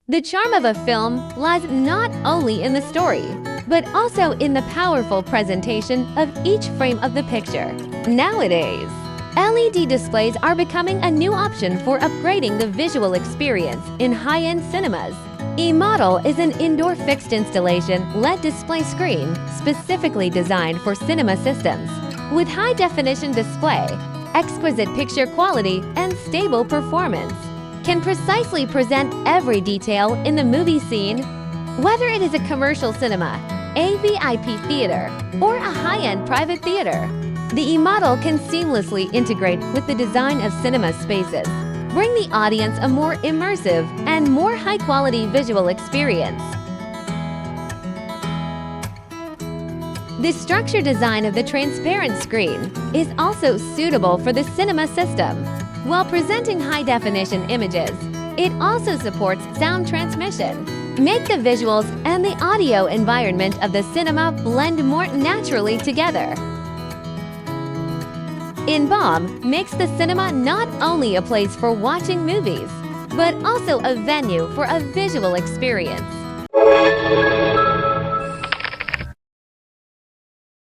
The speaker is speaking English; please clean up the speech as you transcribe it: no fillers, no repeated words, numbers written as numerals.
The charm of a film lies not only in the story, but also in the powerful presentation of each frame of the picture. Nowadays, LED displays are becoming a new option for upgrading the visual experience in high-end cinemas. E Model is an indoor fixed installation LED display screen specifically designed for cinema systems. With high-definition display, exquisite picture quality, and stable performance, can precisely present every detail in the movie scene. Whether it is a commercial cinema, a VIP theater, or a high-end private theater, the E Model can seamlessly integrate with the design of cinema spaces, bring the audience a more immersive and more high-quality visual experience. The structured design of the transparent screen is also suitable for the cinema system. While presenting high-definition images, it also supports sound transmission. Make the visuals and the audio environment of the cinema blend more naturally together. Enbon makes the cinema not only a place for watching movies, but also a venue for a visual experience.